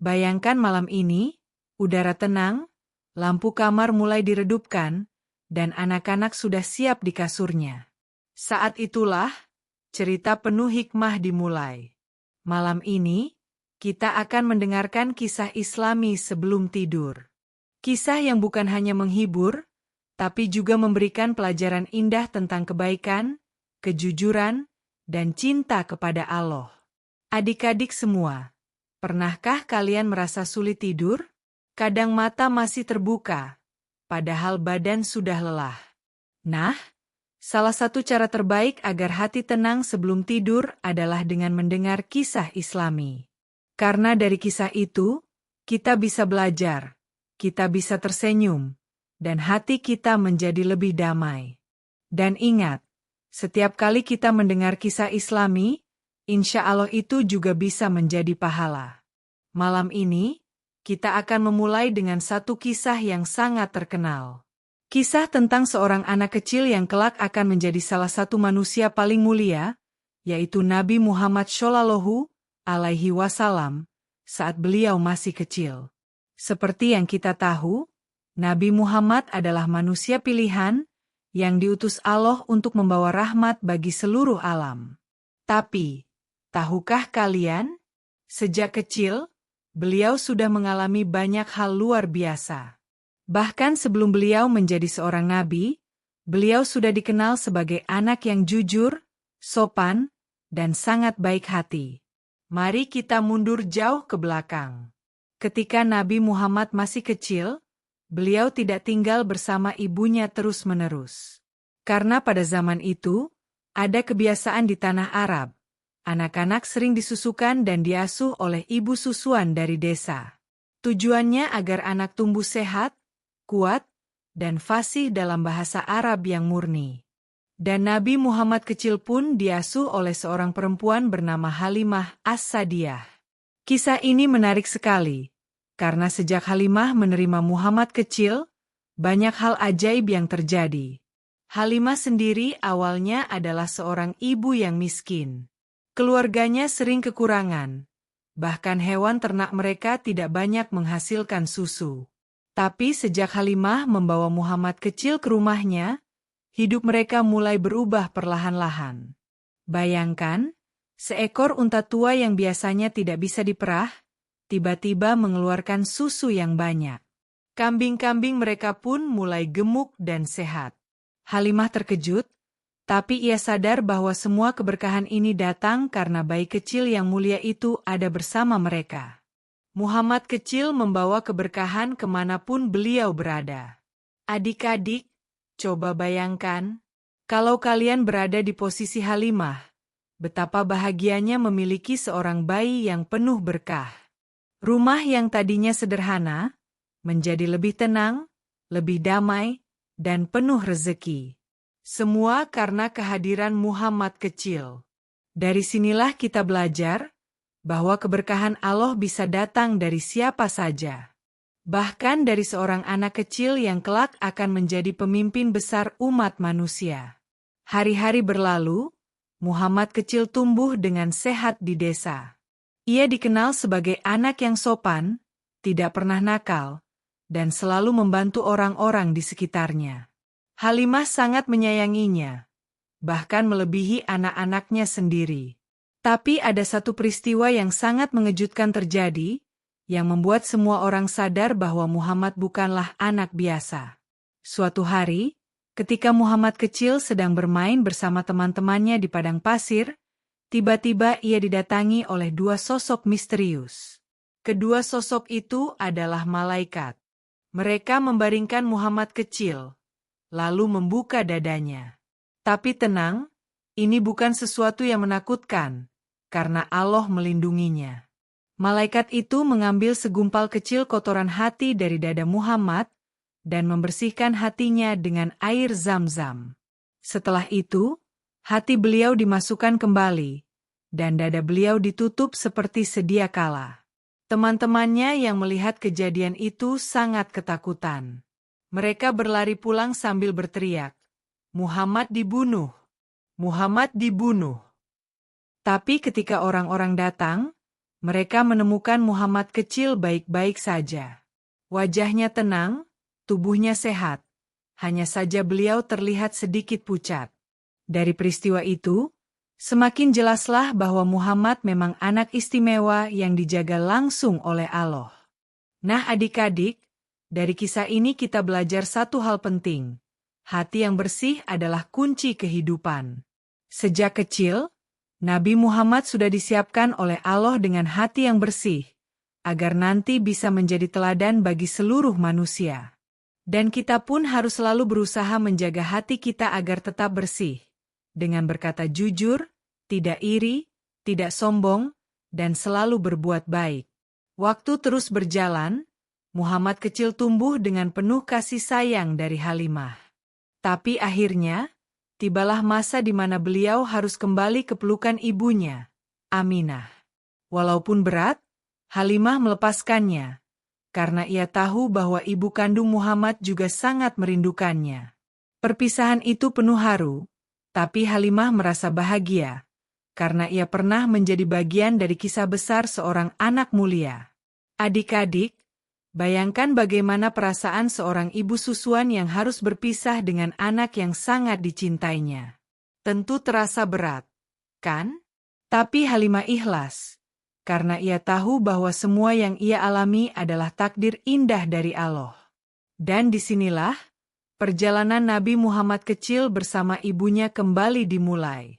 Bayangkan malam ini, udara tenang, lampu kamar mulai diredupkan, dan anak-anak sudah siap di kasurnya. Saat itulah, cerita penuh hikmah dimulai. Malam ini, kita akan mendengarkan kisah Islami sebelum tidur. Kisah yang bukan hanya menghibur, tapi juga memberikan pelajaran indah tentang kebaikan, kejujuran, dan cinta kepada Allah. Adik-adik semua, pernahkah kalian merasa sulit tidur? Kadang mata masih terbuka, padahal badan sudah lelah. Nah, salah satu cara terbaik agar hati tenang sebelum tidur adalah dengan mendengar kisah Islami. Karena dari kisah itu, kita bisa belajar, kita bisa tersenyum, dan hati kita menjadi lebih damai. Dan ingat, setiap kali kita mendengar kisah Islami, insya Allah itu juga bisa menjadi pahala. Malam ini, kita akan memulai dengan satu kisah yang sangat terkenal. Kisah tentang seorang anak kecil yang kelak akan menjadi salah satu manusia paling mulia, yaitu Nabi Muhammad Shallallahu Alaihi Wasallam, saat beliau masih kecil. Seperti yang kita tahu, Nabi Muhammad adalah manusia pilihan yang diutus Allah untuk membawa rahmat bagi seluruh alam. Tapi, tahukah kalian? Sejak kecil, beliau sudah mengalami banyak hal luar biasa. Bahkan sebelum beliau menjadi seorang nabi, beliau sudah dikenal sebagai anak yang jujur, sopan, dan sangat baik hati. Mari kita mundur jauh ke belakang. Ketika Nabi Muhammad masih kecil, beliau tidak tinggal bersama ibunya terus-menerus. Karena pada zaman itu, ada kebiasaan di tanah Arab. Anak-anak sering disusukan dan diasuh oleh ibu susuan dari desa. Tujuannya agar anak tumbuh sehat, kuat, dan fasih dalam bahasa Arab yang murni. Dan Nabi Muhammad kecil pun diasuh oleh seorang perempuan bernama Halimah As-Sadiyah. Kisah ini menarik sekali, karena sejak Halimah menerima Muhammad kecil, banyak hal ajaib yang terjadi. Halimah sendiri awalnya adalah seorang ibu yang miskin. Keluarganya sering kekurangan, bahkan hewan ternak mereka tidak banyak menghasilkan susu. Tapi sejak Halimah membawa Muhammad kecil ke rumahnya, hidup mereka mulai berubah perlahan-lahan. Bayangkan, seekor unta tua yang biasanya tidak bisa diperah, tiba-tiba mengeluarkan susu yang banyak. Kambing-kambing mereka pun mulai gemuk dan sehat. Halimah terkejut, tapi ia sadar bahwa semua keberkahan ini datang karena bayi kecil yang mulia itu ada bersama mereka. Muhammad kecil membawa keberkahan kemanapun beliau berada. Adik-adik, coba bayangkan, kalau kalian berada di posisi Halimah, betapa bahagianya memiliki seorang bayi yang penuh berkah. Rumah yang tadinya sederhana, menjadi lebih tenang, lebih damai, dan penuh rezeki. Semua karena kehadiran Muhammad kecil. Dari sinilah kita belajar bahwa keberkahan Allah bisa datang dari siapa saja. Bahkan dari seorang anak kecil yang kelak akan menjadi pemimpin besar umat manusia. Hari-hari berlalu, Muhammad kecil tumbuh dengan sehat di desa. Ia dikenal sebagai anak yang sopan, tidak pernah nakal, dan selalu membantu orang-orang di sekitarnya. Halimah sangat menyayanginya, bahkan melebihi anak-anaknya sendiri. Tapi ada satu peristiwa yang sangat mengejutkan terjadi, yang membuat semua orang sadar bahwa Muhammad bukanlah anak biasa. Suatu hari, ketika Muhammad kecil sedang bermain bersama teman-temannya di padang pasir, tiba-tiba ia didatangi oleh dua sosok misterius. Kedua sosok itu adalah malaikat. Mereka membaringkan Muhammad kecil, lalu membuka dadanya. Tapi tenang, ini bukan sesuatu yang menakutkan, karena Allah melindunginya. Malaikat itu mengambil segumpal kecil kotoran hati dari dada Muhammad, dan membersihkan hatinya dengan air Zam-Zam. Setelah itu, hati beliau dimasukkan kembali, dan dada beliau ditutup seperti sedia kala. Teman-temannya yang melihat kejadian itu sangat ketakutan. Mereka berlari pulang sambil berteriak, "Muhammad dibunuh! Muhammad dibunuh!" Tapi ketika orang-orang datang, mereka menemukan Muhammad kecil baik-baik saja. Wajahnya tenang, tubuhnya sehat. Hanya saja beliau terlihat sedikit pucat. Dari peristiwa itu, semakin jelaslah bahwa Muhammad memang anak istimewa yang dijaga langsung oleh Allah. Nah adik-adik, dari kisah ini kita belajar satu hal penting. Hati yang bersih adalah kunci kehidupan. Sejak kecil, Nabi Muhammad sudah disiapkan oleh Allah dengan hati yang bersih, agar nanti bisa menjadi teladan bagi seluruh manusia. Dan kita pun harus selalu berusaha menjaga hati kita agar tetap bersih, dengan berkata jujur, tidak iri, tidak sombong, dan selalu berbuat baik. Waktu terus berjalan, Muhammad kecil tumbuh dengan penuh kasih sayang dari Halimah. Tapi akhirnya, tibalah masa di mana beliau harus kembali ke pelukan ibunya, Aminah. Walaupun berat, Halimah melepaskannya, karena ia tahu bahwa ibu kandung Muhammad juga sangat merindukannya. Perpisahan itu penuh haru, tapi Halimah merasa bahagia, karena ia pernah menjadi bagian dari kisah besar seorang anak mulia. Adik-adik, bayangkan bagaimana perasaan seorang ibu susuan yang harus berpisah dengan anak yang sangat dicintainya. Tentu terasa berat, kan? Tapi Halimah ikhlas, karena ia tahu bahwa semua yang ia alami adalah takdir indah dari Allah. Dan disinilah, perjalanan Nabi Muhammad kecil bersama ibunya kembali dimulai.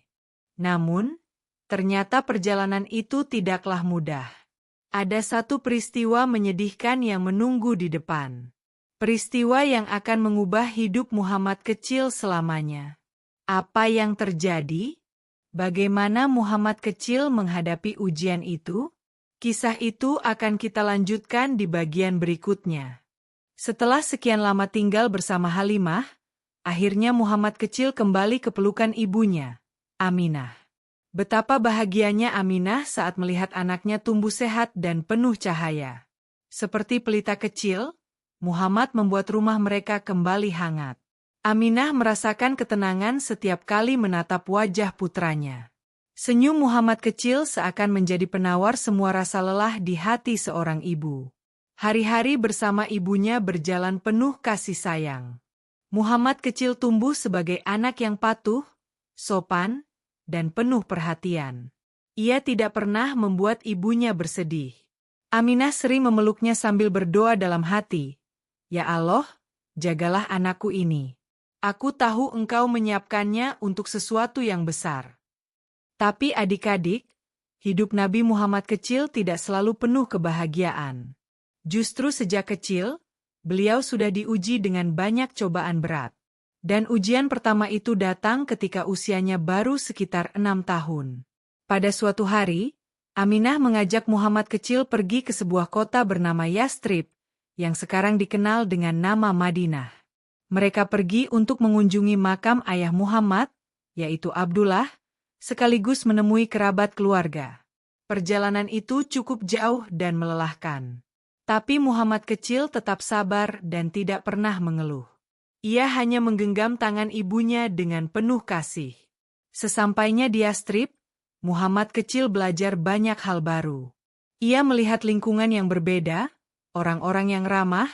Namun, ternyata perjalanan itu tidaklah mudah. Ada satu peristiwa menyedihkan yang menunggu di depan. Peristiwa yang akan mengubah hidup Muhammad kecil selamanya. Apa yang terjadi? Bagaimana Muhammad kecil menghadapi ujian itu? Kisah itu akan kita lanjutkan di bagian berikutnya. Setelah sekian lama tinggal bersama Halimah, akhirnya Muhammad kecil kembali ke pelukan ibunya, Aminah. Betapa bahagianya Aminah saat melihat anaknya tumbuh sehat dan penuh cahaya. Seperti pelita kecil, Muhammad membuat rumah mereka kembali hangat. Aminah merasakan ketenangan setiap kali menatap wajah putranya. Senyum Muhammad kecil seakan menjadi penawar semua rasa lelah di hati seorang ibu. Hari-hari bersama ibunya berjalan penuh kasih sayang. Muhammad kecil tumbuh sebagai anak yang patuh, sopan, dan penuh perhatian. Ia tidak pernah membuat ibunya bersedih. Aminah sering memeluknya sambil berdoa dalam hati, "Ya Allah, jagalah anakku ini. Aku tahu Engkau menyiapkannya untuk sesuatu yang besar." Tapi adik-adik, hidup Nabi Muhammad kecil tidak selalu penuh kebahagiaan. Justru sejak kecil, beliau sudah diuji dengan banyak cobaan berat. Dan ujian pertama itu datang ketika usianya baru sekitar 6 tahun. Pada suatu hari, Aminah mengajak Muhammad kecil pergi ke sebuah kota bernama Yastrib, yang sekarang dikenal dengan nama Madinah. Mereka pergi untuk mengunjungi makam ayah Muhammad, yaitu Abdullah, sekaligus menemui kerabat keluarga. Perjalanan itu cukup jauh dan melelahkan. Tapi Muhammad kecil tetap sabar dan tidak pernah mengeluh. Ia hanya menggenggam tangan ibunya dengan penuh kasih. Sesampainya di Yastrib, Muhammad kecil belajar banyak hal baru. Ia melihat lingkungan yang berbeda, orang-orang yang ramah,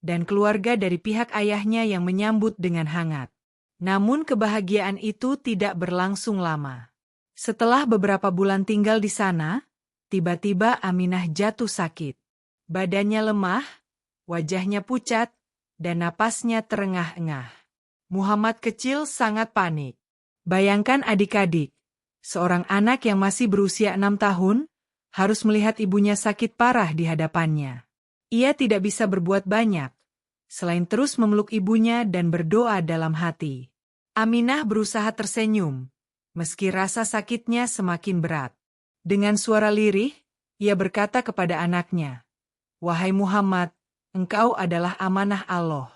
dan keluarga dari pihak ayahnya yang menyambut dengan hangat. Namun kebahagiaan itu tidak berlangsung lama. Setelah beberapa bulan tinggal di sana, tiba-tiba Aminah jatuh sakit. Badannya lemah, wajahnya pucat, dan napasnya terengah-engah. Muhammad kecil sangat panik. Bayangkan adik-adik, seorang anak yang masih berusia 6 tahun, harus melihat ibunya sakit parah di hadapannya. Ia tidak bisa berbuat banyak, selain terus memeluk ibunya dan berdoa dalam hati. Aminah berusaha tersenyum, meski rasa sakitnya semakin berat. Dengan suara lirih, ia berkata kepada anaknya, "Wahai Muhammad, engkau adalah amanah Allah.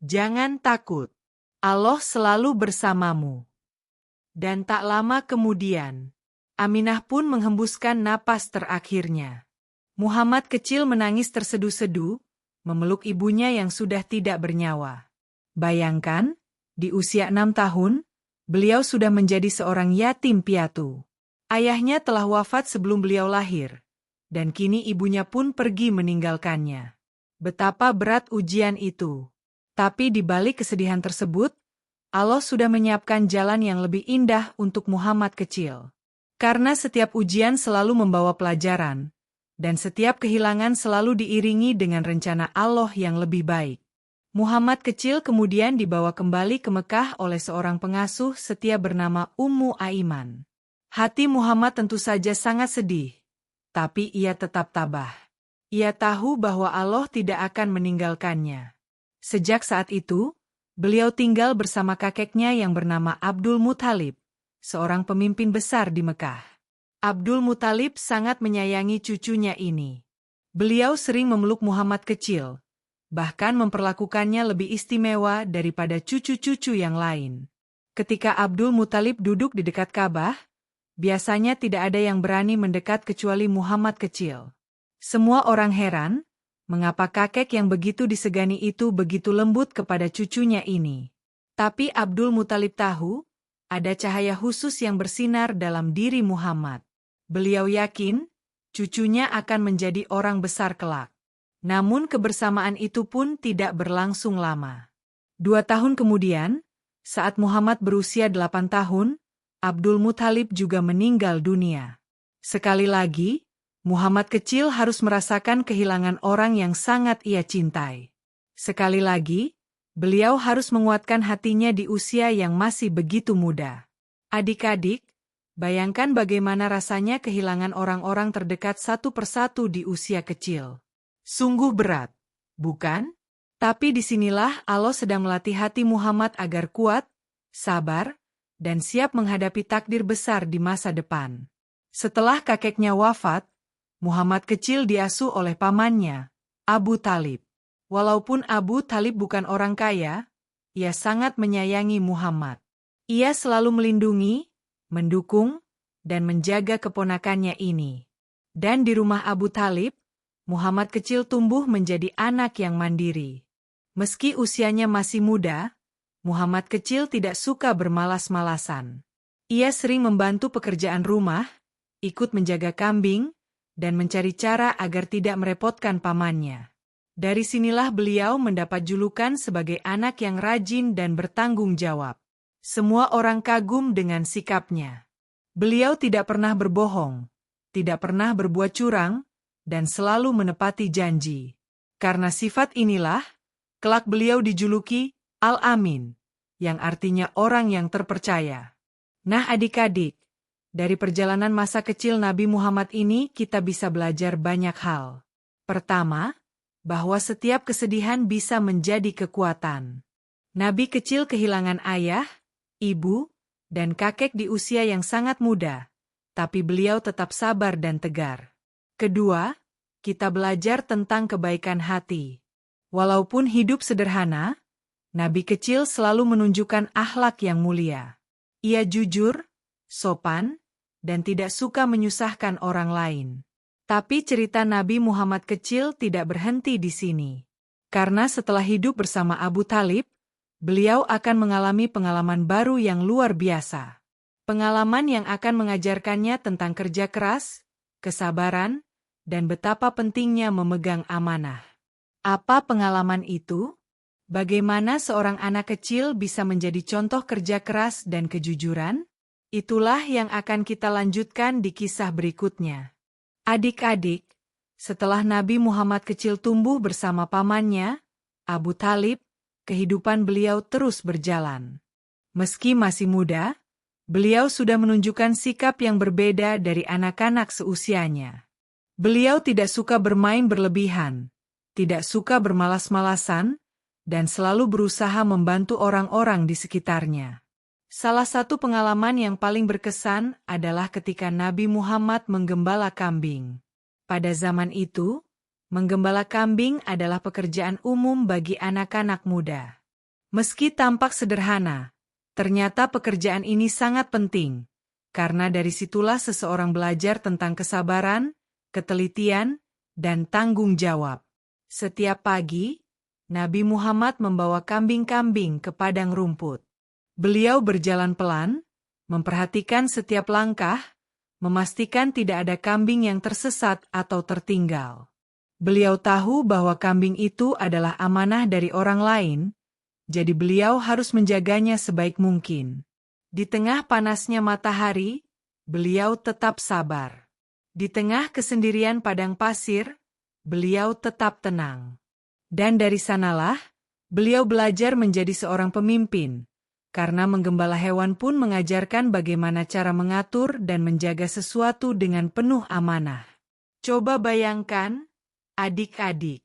Jangan takut. Allah selalu bersamamu." Dan tak lama kemudian, Aminah pun menghembuskan napas terakhirnya. Muhammad kecil menangis terseduh-seduh, memeluk ibunya yang sudah tidak bernyawa. Bayangkan, di usia 6 tahun, beliau sudah menjadi seorang yatim piatu. Ayahnya telah wafat sebelum beliau lahir, dan kini ibunya pun pergi meninggalkannya. Betapa berat ujian itu. Tapi di balik kesedihan tersebut, Allah sudah menyiapkan jalan yang lebih indah untuk Muhammad kecil. Karena setiap ujian selalu membawa pelajaran, dan setiap kehilangan selalu diiringi dengan rencana Allah yang lebih baik. Muhammad kecil kemudian dibawa kembali ke Mekah oleh seorang pengasuh setia bernama Ummu Aiman. Hati Muhammad tentu saja sangat sedih, tapi ia tetap tabah. Ia tahu bahwa Allah tidak akan meninggalkannya. Sejak saat itu, beliau tinggal bersama kakeknya yang bernama Abdul Muthalib, seorang pemimpin besar di Mekah. Abdul Muthalib sangat menyayangi cucunya ini. Beliau sering memeluk Muhammad kecil, bahkan memperlakukannya lebih istimewa daripada cucu-cucu yang lain. Ketika Abdul Muthalib duduk di dekat Ka'bah, biasanya tidak ada yang berani mendekat kecuali Muhammad kecil. Semua orang heran, mengapa kakek yang begitu disegani itu begitu lembut kepada cucunya ini. Tapi Abdul Muthalib tahu, ada cahaya khusus yang bersinar dalam diri Muhammad. Beliau yakin, cucunya akan menjadi orang besar kelak. Namun kebersamaan itu pun tidak berlangsung lama. 2 tahun kemudian, saat Muhammad berusia 8 tahun, Abdul Muthalib juga meninggal dunia. Sekali lagi, Muhammad kecil harus merasakan kehilangan orang yang sangat ia cintai. Sekali lagi, beliau harus menguatkan hatinya di usia yang masih begitu muda. Adik-adik, bayangkan bagaimana rasanya kehilangan orang-orang terdekat satu persatu di usia kecil. Sungguh berat, bukan? Tapi disinilah Allah sedang melatih hati Muhammad agar kuat, sabar, dan siap menghadapi takdir besar di masa depan. Setelah kakeknya wafat, Muhammad kecil diasuh oleh pamannya, Abu Talib. Walaupun Abu Talib bukan orang kaya, ia sangat menyayangi Muhammad. Ia selalu melindungi, mendukung, dan menjaga keponakannya ini. Dan di rumah Abu Talib, Muhammad kecil tumbuh menjadi anak yang mandiri. Meski usianya masih muda, Muhammad kecil tidak suka bermalas-malasan. Ia sering membantu pekerjaan rumah, ikut menjaga kambing, dan mencari cara agar tidak merepotkan pamannya. Dari sinilah beliau mendapat julukan sebagai anak yang rajin dan bertanggung jawab. Semua orang kagum dengan sikapnya. Beliau tidak pernah berbohong, tidak pernah berbuat curang, dan selalu menepati janji. Karena sifat inilah, kelak beliau dijuluki Al-Amin, yang artinya orang yang terpercaya. Nah adik-adik, dari perjalanan masa kecil Nabi Muhammad ini kita bisa belajar banyak hal. Pertama, bahwa setiap kesedihan bisa menjadi kekuatan. Nabi kecil kehilangan ayah, ibu, dan kakek di usia yang sangat muda, tapi beliau tetap sabar dan tegar. Kedua, kita belajar tentang kebaikan hati. Walaupun hidup sederhana, Nabi kecil selalu menunjukkan akhlak yang mulia. Ia jujur, sopan, dan tidak suka menyusahkan orang lain. Tapi cerita Nabi Muhammad kecil tidak berhenti di sini. Karena setelah hidup bersama Abu Talib, beliau akan mengalami pengalaman baru yang luar biasa. Pengalaman yang akan mengajarkannya tentang kerja keras, kesabaran, dan betapa pentingnya memegang amanah. Apa pengalaman itu? Bagaimana seorang anak kecil bisa menjadi contoh kerja keras dan kejujuran? Itulah yang akan kita lanjutkan di kisah berikutnya. Adik-adik, setelah Nabi Muhammad kecil tumbuh bersama pamannya, Abu Talib, kehidupan beliau terus berjalan. Meski masih muda, beliau sudah menunjukkan sikap yang berbeda dari anak-anak seusianya. Beliau tidak suka bermain berlebihan, tidak suka bermalas-malasan, dan selalu berusaha membantu orang-orang di sekitarnya. Salah satu pengalaman yang paling berkesan adalah ketika Nabi Muhammad menggembala kambing. Pada zaman itu, menggembala kambing adalah pekerjaan umum bagi anak-anak muda. Meski tampak sederhana, ternyata pekerjaan ini sangat penting, karena dari situlah seseorang belajar tentang kesabaran, ketelitian, dan tanggung jawab. Setiap pagi, Nabi Muhammad membawa kambing-kambing ke padang rumput. Beliau berjalan pelan, memperhatikan setiap langkah, memastikan tidak ada kambing yang tersesat atau tertinggal. Beliau tahu bahwa kambing itu adalah amanah dari orang lain, jadi beliau harus menjaganya sebaik mungkin. Di tengah panasnya matahari, beliau tetap sabar. Di tengah kesendirian padang pasir, beliau tetap tenang. Dan dari sanalah, beliau belajar menjadi seorang pemimpin, karena menggembala hewan pun mengajarkan bagaimana cara mengatur dan menjaga sesuatu dengan penuh amanah. Coba bayangkan, adik-adik,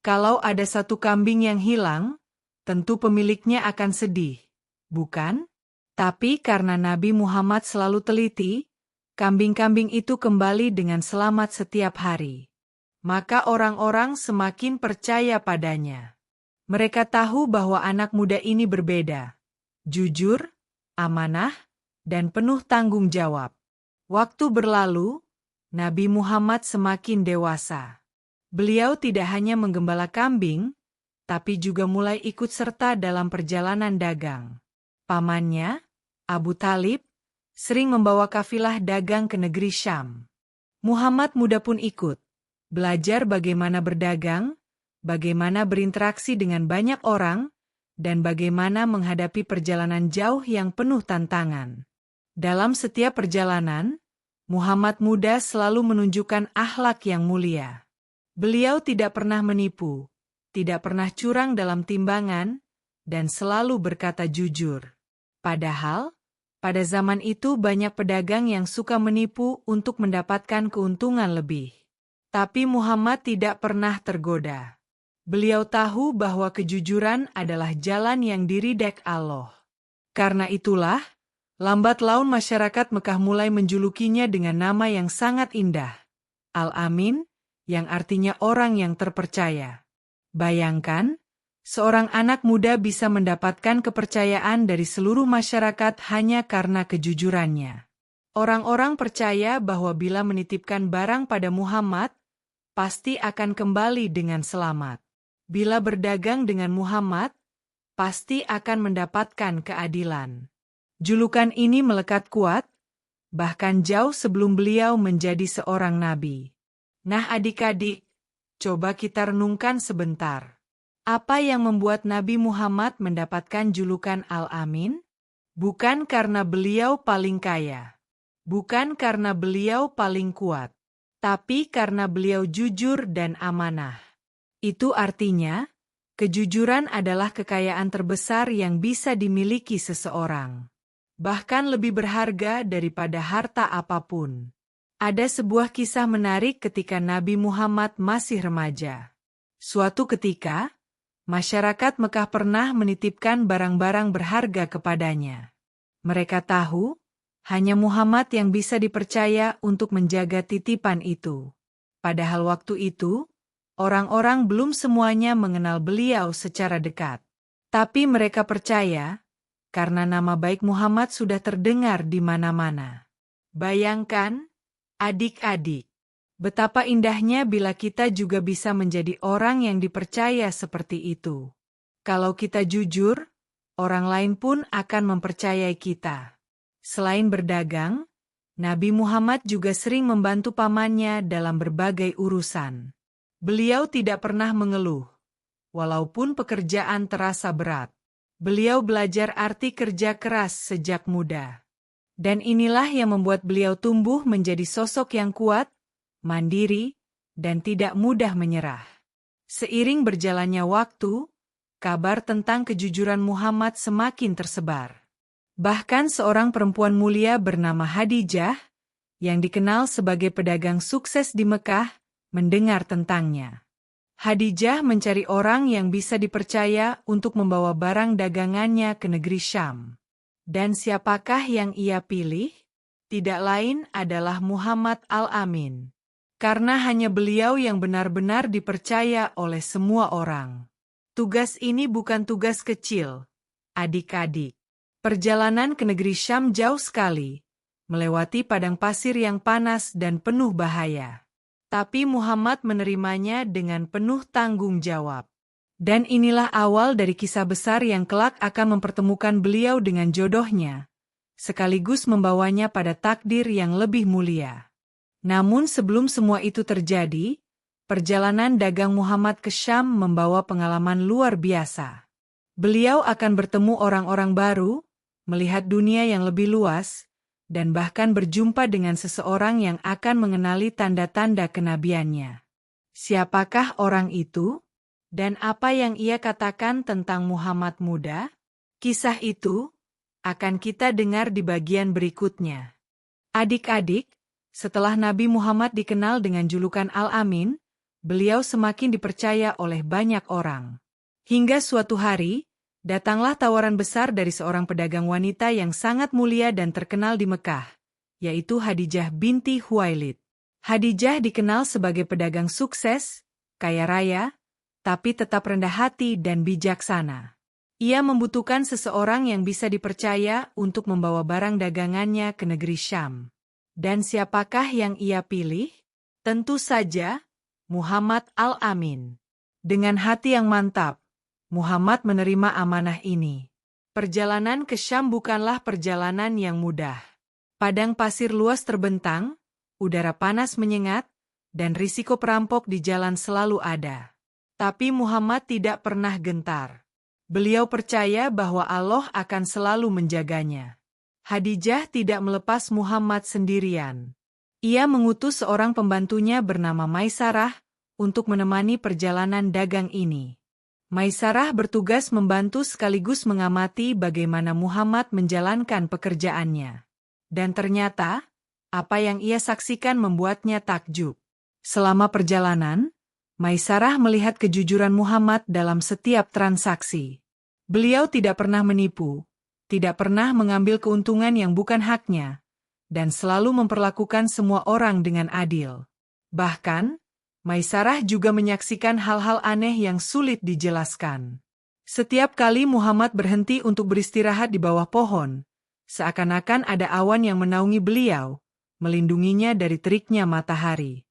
kalau ada satu kambing yang hilang, tentu pemiliknya akan sedih, bukan? Tapi karena Nabi Muhammad selalu teliti, kambing-kambing itu kembali dengan selamat setiap hari. Maka orang-orang semakin percaya padanya. Mereka tahu bahwa anak muda ini berbeda, jujur, amanah, dan penuh tanggung jawab. Waktu berlalu, Nabi Muhammad semakin dewasa. Beliau tidak hanya menggembala kambing, tapi juga mulai ikut serta dalam perjalanan dagang. Pamannya, Abu Talib, sering membawa kafilah dagang ke negeri Syam. Muhammad muda pun ikut, belajar bagaimana berdagang, bagaimana berinteraksi dengan banyak orang, dan bagaimana menghadapi perjalanan jauh yang penuh tantangan. Dalam setiap perjalanan, Muhammad muda selalu menunjukkan akhlak yang mulia. Beliau tidak pernah menipu, tidak pernah curang dalam timbangan, dan selalu berkata jujur. Padahal, pada zaman itu banyak pedagang yang suka menipu untuk mendapatkan keuntungan lebih. Tapi Muhammad tidak pernah tergoda. Beliau tahu bahwa kejujuran adalah jalan yang diridhai Allah. Karena itulah, lambat laun masyarakat Mekah mulai menjulukinya dengan nama yang sangat indah, Al-Amin, yang artinya orang yang terpercaya. Bayangkan, seorang anak muda bisa mendapatkan kepercayaan dari seluruh masyarakat hanya karena kejujurannya. Orang-orang percaya bahwa bila menitipkan barang pada Muhammad, pasti akan kembali dengan selamat. Bila berdagang dengan Muhammad, pasti akan mendapatkan keadilan. Julukan ini melekat kuat, bahkan jauh sebelum beliau menjadi seorang nabi. Nah adik-adik, coba kita renungkan sebentar. Apa yang membuat Nabi Muhammad mendapatkan julukan Al-Amin? Bukan karena beliau paling kaya, bukan karena beliau paling kuat, tapi karena beliau jujur dan amanah. Itu artinya, kejujuran adalah kekayaan terbesar yang bisa dimiliki seseorang. Bahkan lebih berharga daripada harta apapun. Ada sebuah kisah menarik ketika Nabi Muhammad masih remaja. Suatu ketika, masyarakat Mekah pernah menitipkan barang-barang berharga kepadanya. Mereka tahu, hanya Muhammad yang bisa dipercaya untuk menjaga titipan itu. Padahal waktu itu, orang-orang belum semuanya mengenal beliau secara dekat. Tapi mereka percaya, karena nama baik Muhammad sudah terdengar di mana-mana. Bayangkan, adik-adik, betapa indahnya bila kita juga bisa menjadi orang yang dipercaya seperti itu. Kalau kita jujur, orang lain pun akan mempercayai kita. Selain berdagang, Nabi Muhammad juga sering membantu pamannya dalam berbagai urusan. Beliau tidak pernah mengeluh, walaupun pekerjaan terasa berat. Beliau belajar arti kerja keras sejak muda. Dan inilah yang membuat beliau tumbuh menjadi sosok yang kuat, mandiri, dan tidak mudah menyerah. Seiring berjalannya waktu, kabar tentang kejujuran Muhammad semakin tersebar. Bahkan seorang perempuan mulia bernama Khadijah, yang dikenal sebagai pedagang sukses di Mekah, mendengar tentangnya. Khadijah mencari orang yang bisa dipercaya untuk membawa barang dagangannya ke negeri Syam. Dan siapakah yang ia pilih? Tidak lain adalah Muhammad Al-Amin. Karena hanya beliau yang benar-benar dipercaya oleh semua orang. Tugas ini bukan tugas kecil, adik-adik. Perjalanan ke negeri Syam jauh sekali, melewati padang pasir yang panas dan penuh bahaya. Tapi Muhammad menerimanya dengan penuh tanggung jawab. Dan inilah awal dari kisah besar yang kelak akan mempertemukan beliau dengan jodohnya, sekaligus membawanya pada takdir yang lebih mulia. Namun sebelum semua itu terjadi, perjalanan dagang Muhammad ke Syam membawa pengalaman luar biasa. Beliau akan bertemu orang-orang baru, melihat dunia yang lebih luas, dan bahkan berjumpa dengan seseorang yang akan mengenali tanda-tanda kenabiannya. Siapakah orang itu? Dan apa yang ia katakan tentang Muhammad muda? Kisah itu akan kita dengar di bagian berikutnya. Adik-adik, setelah Nabi Muhammad dikenal dengan julukan Al-Amin, beliau semakin dipercaya oleh banyak orang. Hingga suatu hari, datanglah tawaran besar dari seorang pedagang wanita yang sangat mulia dan terkenal di Mekah, yaitu Khadijah binti Khuwailid. Khadijah dikenal sebagai pedagang sukses, kaya raya, tapi tetap rendah hati dan bijaksana. Ia membutuhkan seseorang yang bisa dipercaya untuk membawa barang dagangannya ke negeri Syam. Dan siapakah yang ia pilih? Tentu saja, Muhammad Al-Amin. Dengan hati yang mantap, Muhammad menerima amanah ini. Perjalanan ke Syam bukanlah perjalanan yang mudah. Padang pasir luas terbentang, udara panas menyengat, dan risiko perampok di jalan selalu ada. Tapi Muhammad tidak pernah gentar. Beliau percaya bahwa Allah akan selalu menjaganya. Khadijah tidak melepas Muhammad sendirian. Ia mengutus seorang pembantunya bernama Maisarah untuk menemani perjalanan dagang ini. Maisarah bertugas membantu sekaligus mengamati bagaimana Muhammad menjalankan pekerjaannya. Dan ternyata, apa yang ia saksikan membuatnya takjub. Selama perjalanan, Maisarah melihat kejujuran Muhammad dalam setiap transaksi. Beliau tidak pernah menipu, tidak pernah mengambil keuntungan yang bukan haknya, dan selalu memperlakukan semua orang dengan adil. Bahkan, Maisarah juga menyaksikan hal-hal aneh yang sulit dijelaskan. Setiap kali Muhammad berhenti untuk beristirahat di bawah pohon, seakan-akan ada awan yang menaungi beliau, melindunginya dari teriknya matahari.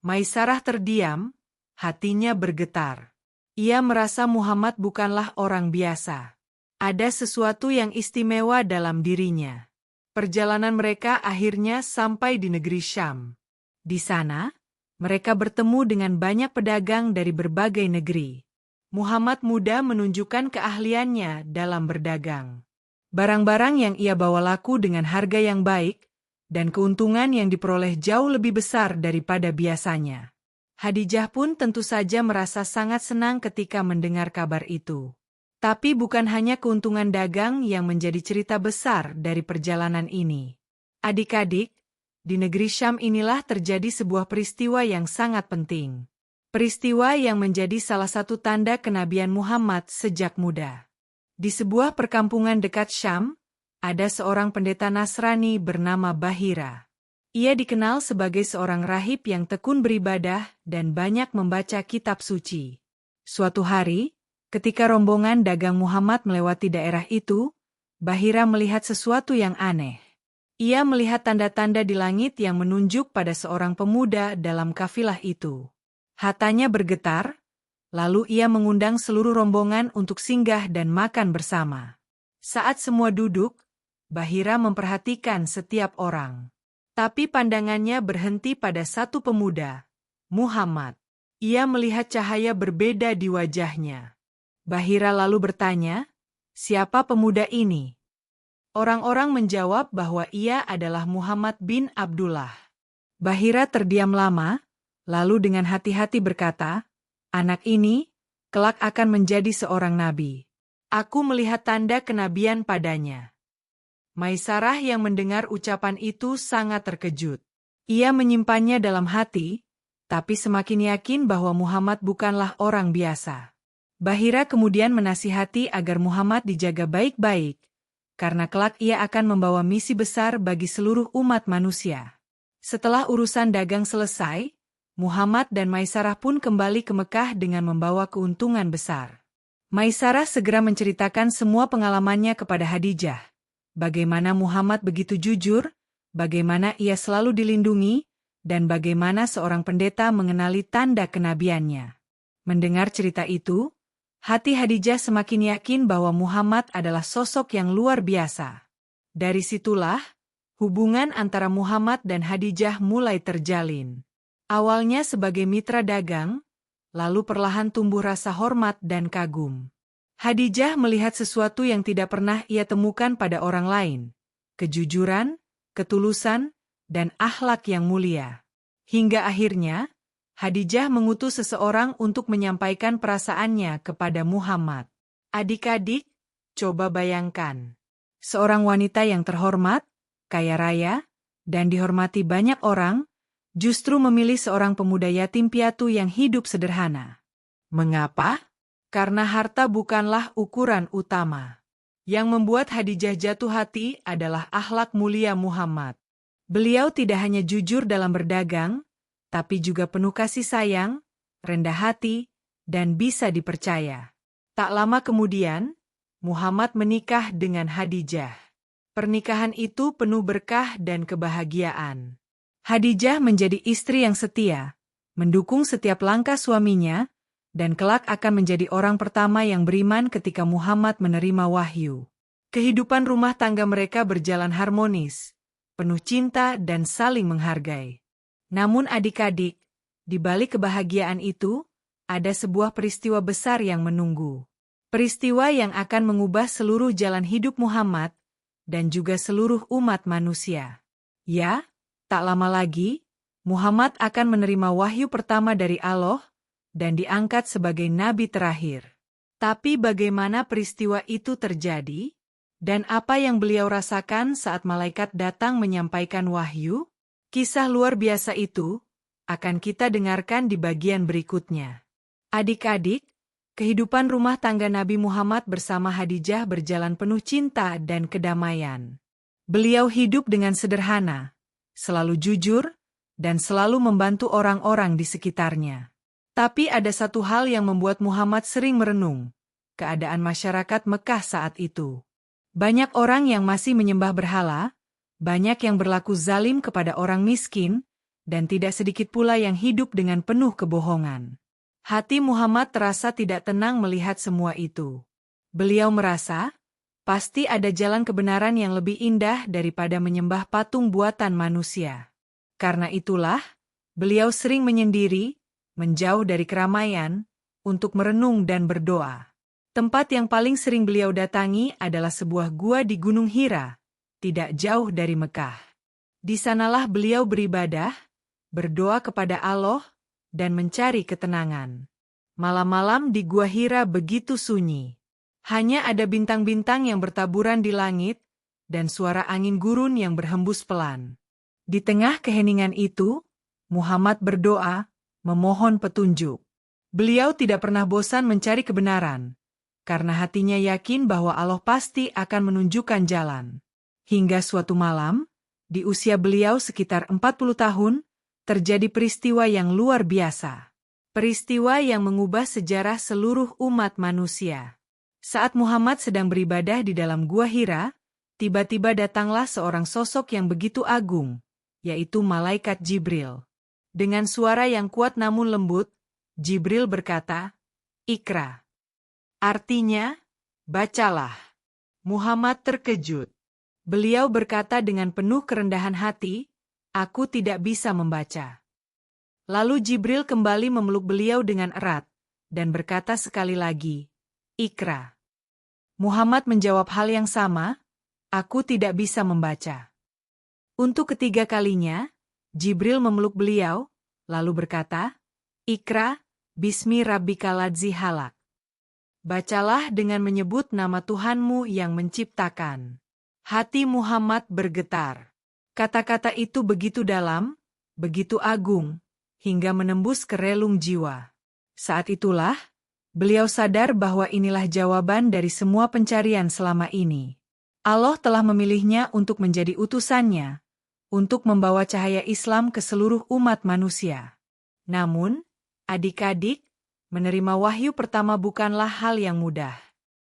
Maisarah terdiam, hatinya bergetar. Ia merasa Muhammad bukanlah orang biasa. Ada sesuatu yang istimewa dalam dirinya. Perjalanan mereka akhirnya sampai di negeri Syam. Di sana, mereka bertemu dengan banyak pedagang dari berbagai negeri. Muhammad muda menunjukkan keahliannya dalam berdagang. Barang-barang yang ia bawa laku dengan harga yang baik, dan keuntungan yang diperoleh jauh lebih besar daripada biasanya. Khadijah pun tentu saja merasa sangat senang ketika mendengar kabar itu. Tapi bukan hanya keuntungan dagang yang menjadi cerita besar dari perjalanan ini. Adik-adik, di negeri Syam inilah terjadi sebuah peristiwa yang sangat penting. Peristiwa yang menjadi salah satu tanda kenabian Muhammad sejak muda. Di sebuah perkampungan dekat Syam, ada seorang pendeta Nasrani bernama Bahira. Ia dikenal sebagai seorang rahib yang tekun beribadah dan banyak membaca kitab suci. Suatu hari, ketika rombongan dagang Muhammad melewati daerah itu, Bahira melihat sesuatu yang aneh. Ia melihat tanda-tanda di langit yang menunjuk pada seorang pemuda dalam kafilah itu. Hatanya bergetar, lalu ia mengundang seluruh rombongan untuk singgah dan makan bersama. Saat semua duduk, Bahira memperhatikan setiap orang. Tapi pandangannya berhenti pada satu pemuda, Muhammad. Ia melihat cahaya berbeda di wajahnya. Bahira lalu bertanya, "Siapa pemuda ini?" Orang-orang menjawab bahwa ia adalah Muhammad bin Abdullah. Bahira terdiam lama, lalu dengan hati-hati berkata, "Anak ini, kelak akan menjadi seorang nabi. Aku melihat tanda kenabian padanya." Maisarah yang mendengar ucapan itu sangat terkejut. Ia menyimpannya dalam hati, tapi semakin yakin bahwa Muhammad bukanlah orang biasa. Bahira kemudian menasihati agar Muhammad dijaga baik-baik, karena kelak ia akan membawa misi besar bagi seluruh umat manusia. Setelah urusan dagang selesai, Muhammad dan Maisarah pun kembali ke Mekah dengan membawa keuntungan besar. Maisarah segera menceritakan semua pengalamannya kepada Khadijah. Bagaimana Muhammad begitu jujur, bagaimana ia selalu dilindungi, dan bagaimana seorang pendeta mengenali tanda kenabiannya. Mendengar cerita itu, hati Khadijah semakin yakin bahwa Muhammad adalah sosok yang luar biasa. Dari situlah, hubungan antara Muhammad dan Khadijah mulai terjalin. Awalnya sebagai mitra dagang, lalu perlahan tumbuh rasa hormat dan kagum. Khadijah melihat sesuatu yang tidak pernah ia temukan pada orang lain, kejujuran, ketulusan, dan akhlak yang mulia. Hingga akhirnya, Khadijah mengutus seseorang untuk menyampaikan perasaannya kepada Muhammad. Adik-adik, coba bayangkan. Seorang wanita yang terhormat, kaya raya, dan dihormati banyak orang, justru memilih seorang pemuda yatim piatu yang hidup sederhana. Mengapa? Karena harta bukanlah ukuran utama. Yang membuat Khadijah jatuh hati adalah akhlak mulia Muhammad. Beliau tidak hanya jujur dalam berdagang, tapi juga penuh kasih sayang, rendah hati, dan bisa dipercaya. Tak lama kemudian, Muhammad menikah dengan Khadijah. Pernikahan itu penuh berkah dan kebahagiaan. Khadijah menjadi istri yang setia, mendukung setiap langkah suaminya, dan kelak akan menjadi orang pertama yang beriman ketika Muhammad menerima wahyu. Kehidupan rumah tangga mereka berjalan harmonis, penuh cinta dan saling menghargai. Namun adik-adik, di balik kebahagiaan itu, ada sebuah peristiwa besar yang menunggu. Peristiwa yang akan mengubah seluruh jalan hidup Muhammad, dan juga seluruh umat manusia. Ya, tak lama lagi, Muhammad akan menerima wahyu pertama dari Allah, dan diangkat sebagai nabi terakhir. Tapi bagaimana peristiwa itu terjadi? Dan apa yang beliau rasakan saat malaikat datang menyampaikan wahyu? Kisah luar biasa itu akan kita dengarkan di bagian berikutnya. Adik-adik, kehidupan rumah tangga Nabi Muhammad bersama Khadijah berjalan penuh cinta dan kedamaian. Beliau hidup dengan sederhana, selalu jujur, dan selalu membantu orang-orang di sekitarnya. Tapi ada satu hal yang membuat Muhammad sering merenung, keadaan masyarakat Mekah saat itu. Banyak orang yang masih menyembah berhala, banyak yang berlaku zalim kepada orang miskin, dan tidak sedikit pula yang hidup dengan penuh kebohongan. Hati Muhammad terasa tidak tenang melihat semua itu. Beliau merasa, pasti ada jalan kebenaran yang lebih indah daripada menyembah patung buatan manusia. Karena itulah, beliau sering menyendiri, menjauh dari keramaian, untuk merenung dan berdoa. Tempat yang paling sering beliau datangi adalah sebuah gua di Gunung Hira, tidak jauh dari Mekah. Di sanalah beliau beribadah, berdoa kepada Allah, dan mencari ketenangan. Malam-malam di Gua Hira begitu sunyi. Hanya ada bintang-bintang yang bertaburan di langit, dan suara angin gurun yang berhembus pelan. Di tengah keheningan itu, Muhammad berdoa, memohon petunjuk. Beliau tidak pernah bosan mencari kebenaran, karena hatinya yakin bahwa Allah pasti akan menunjukkan jalan. Hingga suatu malam, di usia beliau sekitar 40 tahun, terjadi peristiwa yang luar biasa. Peristiwa yang mengubah sejarah seluruh umat manusia. Saat Muhammad sedang beribadah di dalam Gua Hira, tiba-tiba datanglah seorang sosok yang begitu agung, yaitu Malaikat Jibril. Dengan suara yang kuat namun lembut, Jibril berkata, "Iqra." Artinya, bacalah. Muhammad terkejut. Beliau berkata dengan penuh kerendahan hati, "Aku tidak bisa membaca." Lalu Jibril kembali memeluk beliau dengan erat, dan berkata sekali lagi, "Iqra." Muhammad menjawab hal yang sama, "Aku tidak bisa membaca." Untuk ketiga kalinya, Jibril memeluk beliau, lalu berkata, "Iqra, bismi rabbikal ladzi khalaq." Bacalah dengan menyebut nama Tuhanmu yang menciptakan. Hati Muhammad bergetar. Kata-kata itu begitu dalam, begitu agung, hingga menembus ke relung jiwa. Saat itulah, beliau sadar bahwa inilah jawaban dari semua pencarian selama ini. Allah telah memilihnya untuk menjadi utusannya, untuk membawa cahaya Islam ke seluruh umat manusia. Namun, adik-adik, menerima wahyu pertama bukanlah hal yang mudah.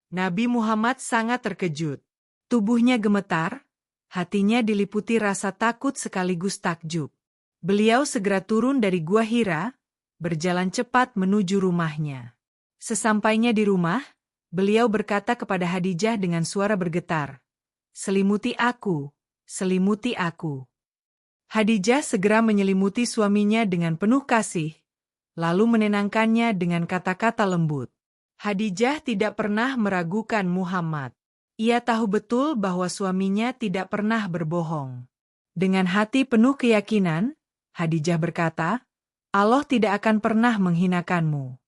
Nabi Muhammad sangat terkejut. Tubuhnya gemetar, hatinya diliputi rasa takut sekaligus takjub. Beliau segera turun dari Gua Hira, berjalan cepat menuju rumahnya. Sesampainya di rumah, beliau berkata kepada Khadijah dengan suara bergetar, Selimuti aku, selimuti aku." Khadijah segera menyelimuti suaminya dengan penuh kasih, lalu menenangkannya dengan kata-kata lembut. Khadijah tidak pernah meragukan Muhammad. Ia tahu betul bahwa suaminya tidak pernah berbohong. Dengan hati penuh keyakinan, Khadijah berkata, "Allah tidak akan pernah menghinakanmu.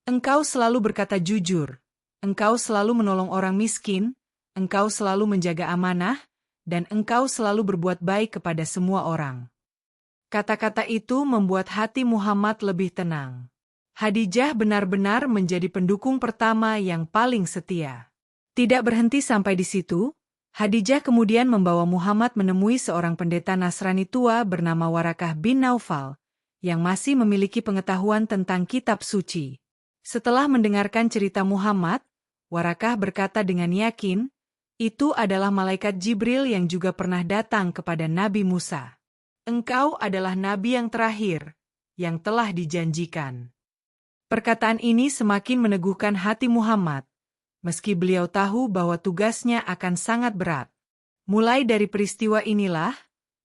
Engkau selalu berkata jujur, engkau selalu menolong orang miskin, engkau selalu menjaga amanah, dan engkau selalu berbuat baik kepada semua orang." Kata-kata itu membuat hati Muhammad lebih tenang. Khadijah benar-benar menjadi pendukung pertama yang paling setia. Tidak berhenti sampai di situ, Khadijah kemudian membawa Muhammad menemui seorang pendeta Nasrani tua bernama Warakah bin Naufal, yang masih memiliki pengetahuan tentang kitab suci. Setelah mendengarkan cerita Muhammad, Warakah berkata dengan yakin, "Itu adalah malaikat Jibril yang juga pernah datang kepada Nabi Musa. Engkau adalah nabi yang terakhir, yang telah dijanjikan." Perkataan ini semakin meneguhkan hati Muhammad, meski beliau tahu bahwa tugasnya akan sangat berat. Mulai dari peristiwa inilah,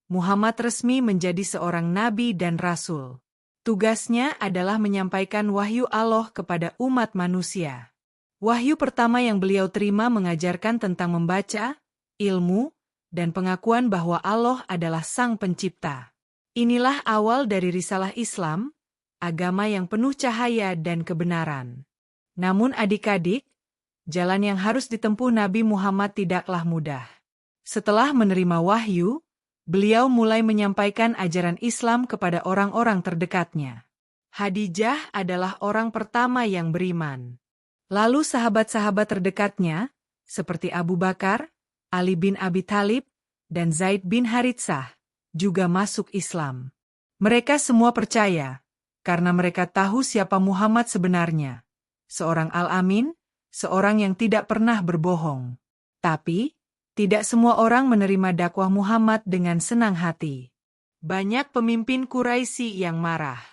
Muhammad resmi menjadi seorang nabi dan rasul. Tugasnya adalah menyampaikan wahyu Allah kepada umat manusia. Wahyu pertama yang beliau terima mengajarkan tentang membaca, ilmu, dan pengakuan bahwa Allah adalah Sang Pencipta. Inilah awal dari risalah Islam, agama yang penuh cahaya dan kebenaran. Namun adik-adik, jalan yang harus ditempuh Nabi Muhammad tidaklah mudah. Setelah menerima wahyu, beliau mulai menyampaikan ajaran Islam kepada orang-orang terdekatnya. Khadijah adalah orang pertama yang beriman. Lalu sahabat-sahabat terdekatnya, seperti Abu Bakar, Ali bin Abi Thalib, dan Zaid bin Haritsah, juga masuk Islam. Mereka semua percaya, karena mereka tahu siapa Muhammad sebenarnya. Seorang Al-Amin, seorang yang tidak pernah berbohong. Tapi, tidak semua orang menerima dakwah Muhammad dengan senang hati. Banyak pemimpin Quraisy yang marah.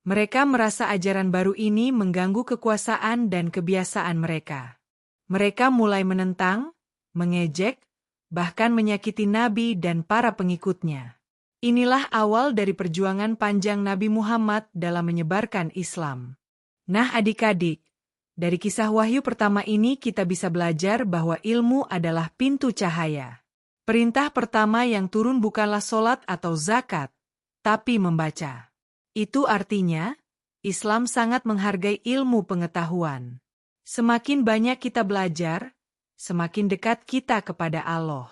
Mereka merasa ajaran baru ini mengganggu kekuasaan dan kebiasaan mereka. Mereka mulai menentang, mengejek, bahkan menyakiti Nabi dan para pengikutnya. Inilah awal dari perjuangan panjang Nabi Muhammad dalam menyebarkan Islam. Nah adik-adik, dari kisah wahyu pertama ini kita bisa belajar bahwa ilmu adalah pintu cahaya. Perintah pertama yang turun bukanlah sholat atau zakat, tapi membaca. Itu artinya, Islam sangat menghargai ilmu pengetahuan. Semakin banyak kita belajar, semakin dekat kita kepada Allah.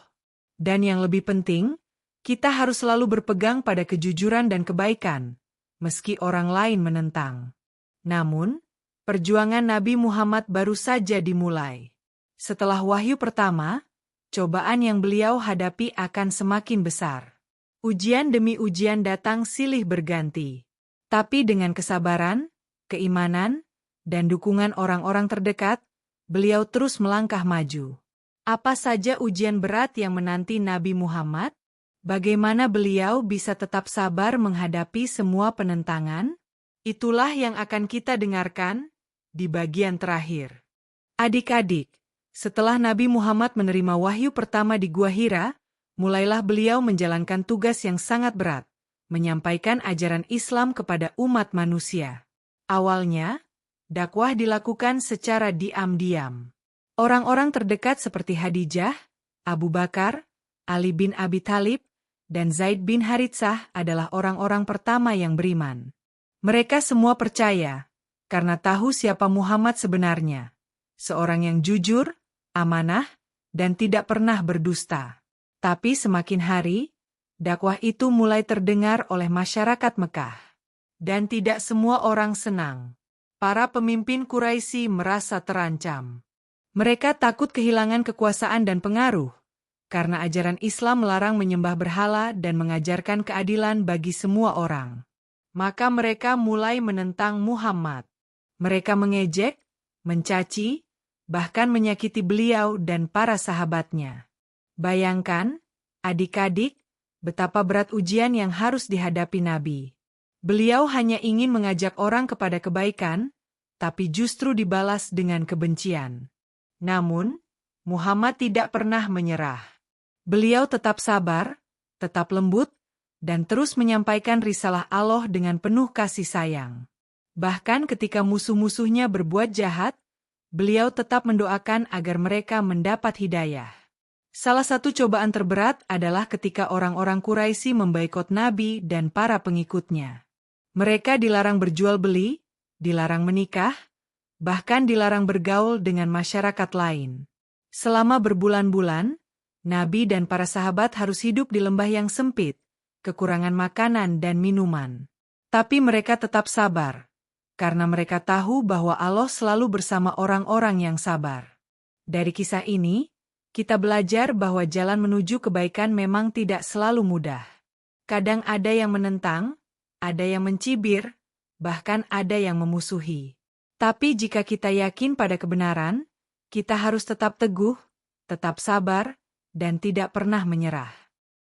Dan yang lebih penting, kita harus selalu berpegang pada kejujuran dan kebaikan, meski orang lain menentang. Namun, perjuangan Nabi Muhammad baru saja dimulai. Setelah wahyu pertama, cobaan yang beliau hadapi akan semakin besar. Ujian demi ujian datang silih berganti. Tapi dengan kesabaran, keimanan, dan dukungan orang-orang terdekat, beliau terus melangkah maju. Apa saja ujian berat yang menanti Nabi Muhammad? Bagaimana beliau bisa tetap sabar menghadapi semua penentangan? Itulah yang akan kita dengarkan di bagian terakhir. Adik-adik, setelah Nabi Muhammad menerima wahyu pertama di Gua Hira, mulailah beliau menjalankan tugas yang sangat berat, menyampaikan ajaran Islam kepada umat manusia. Awalnya, dakwah dilakukan secara diam-diam. Orang-orang terdekat seperti Khadijah, Abu Bakar, Ali bin Abi Thalib, dan Zaid bin Haritsah adalah orang-orang pertama yang beriman. Mereka semua percaya, karena tahu siapa Muhammad sebenarnya. Seorang yang jujur, amanah, dan tidak pernah berdusta. Tapi semakin hari, dakwah itu mulai terdengar oleh masyarakat Mekah. Dan tidak semua orang senang. Para pemimpin Quraisy merasa terancam. Mereka takut kehilangan kekuasaan dan pengaruh, karena ajaran Islam melarang menyembah berhala dan mengajarkan keadilan bagi semua orang. Maka mereka mulai menentang Muhammad. Mereka mengejek, mencaci, bahkan menyakiti beliau dan para sahabatnya. Bayangkan, adik-adik, betapa berat ujian yang harus dihadapi Nabi. Beliau hanya ingin mengajak orang kepada kebaikan, tapi justru dibalas dengan kebencian. Namun, Muhammad tidak pernah menyerah. Beliau tetap sabar, tetap lembut, dan terus menyampaikan risalah Allah dengan penuh kasih sayang. Bahkan ketika musuh-musuhnya berbuat jahat, beliau tetap mendoakan agar mereka mendapat hidayah. Salah satu cobaan terberat adalah ketika orang-orang Quraisy memboikot Nabi dan para pengikutnya. Mereka dilarang berjual beli, dilarang menikah, bahkan dilarang bergaul dengan masyarakat lain. Selama berbulan-bulan, Nabi dan para sahabat harus hidup di lembah yang sempit, kekurangan makanan dan minuman. Tapi mereka tetap sabar, karena mereka tahu bahwa Allah selalu bersama orang-orang yang sabar. Dari kisah ini, kita belajar bahwa jalan menuju kebaikan memang tidak selalu mudah. Kadang ada yang menentang, ada yang mencibir, bahkan ada yang memusuhi. Tapi jika kita yakin pada kebenaran, kita harus tetap teguh, tetap sabar, dan tidak pernah menyerah.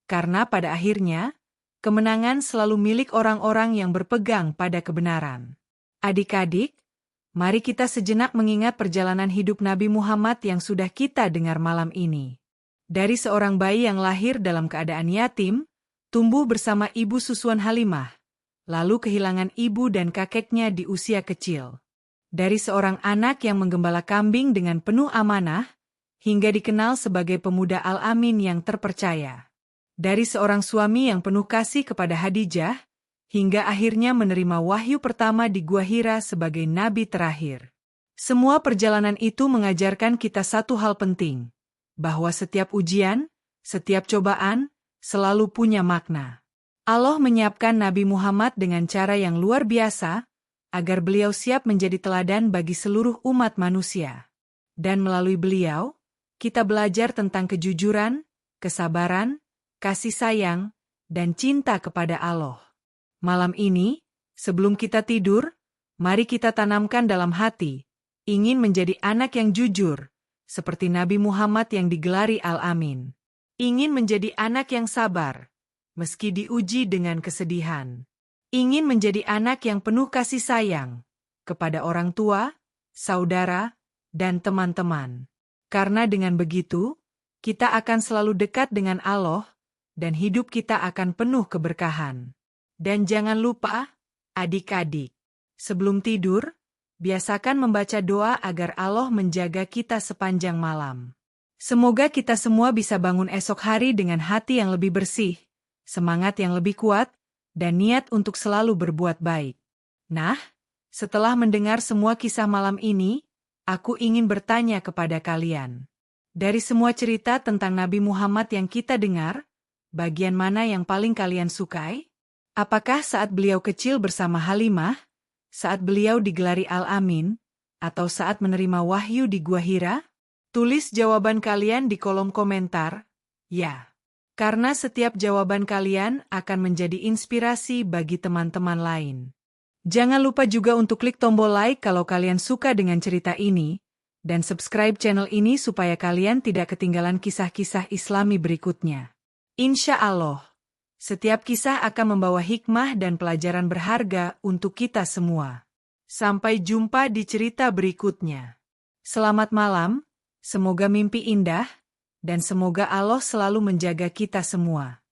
Karena pada akhirnya, kemenangan selalu milik orang-orang yang berpegang pada kebenaran. Adik-adik, mari kita sejenak mengingat perjalanan hidup Nabi Muhammad yang sudah kita dengar malam ini. Dari seorang bayi yang lahir dalam keadaan yatim, tumbuh bersama ibu susuan Halimah, lalu kehilangan ibu dan kakeknya di usia kecil. Dari seorang anak yang menggembala kambing dengan penuh amanah, hingga dikenal sebagai pemuda Al-Amin yang terpercaya. Dari seorang suami yang penuh kasih kepada Khadijah, hingga akhirnya menerima wahyu pertama di Gua Hira sebagai nabi terakhir. Semua perjalanan itu mengajarkan kita satu hal penting, bahwa setiap ujian, setiap cobaan, selalu punya makna. Allah menyiapkan Nabi Muhammad dengan cara yang luar biasa, agar beliau siap menjadi teladan bagi seluruh umat manusia. Dan melalui beliau, kita belajar tentang kejujuran, kesabaran, kasih sayang, dan cinta kepada Allah. Malam ini, sebelum kita tidur, mari kita tanamkan dalam hati, ingin menjadi anak yang jujur, seperti Nabi Muhammad yang digelari Al-Amin. Ingin menjadi anak yang sabar, meski diuji dengan kesedihan. Ingin menjadi anak yang penuh kasih sayang, kepada orang tua, saudara, dan teman-teman. Karena dengan begitu, kita akan selalu dekat dengan Allah, dan hidup kita akan penuh keberkahan. Dan jangan lupa, adik-adik, sebelum tidur, biasakan membaca doa agar Allah menjaga kita sepanjang malam. Semoga kita semua bisa bangun esok hari dengan hati yang lebih bersih, semangat yang lebih kuat, dan niat untuk selalu berbuat baik. Nah, setelah mendengar semua kisah malam ini, aku ingin bertanya kepada kalian. Dari semua cerita tentang Nabi Muhammad yang kita dengar, bagian mana yang paling kalian sukai? Apakah saat beliau kecil bersama Halimah, saat beliau digelari Al-Amin, atau saat menerima wahyu di Gua Hira? Tulis jawaban kalian di kolom komentar, ya. Karena setiap jawaban kalian akan menjadi inspirasi bagi teman-teman lain. Jangan lupa juga untuk klik tombol like kalau kalian suka dengan cerita ini, dan subscribe channel ini supaya kalian tidak ketinggalan kisah-kisah Islami berikutnya. Insya Allah. Setiap kisah akan membawa hikmah dan pelajaran berharga untuk kita semua. Sampai jumpa di cerita berikutnya. Selamat malam, semoga mimpi indah, dan semoga Allah selalu menjaga kita semua.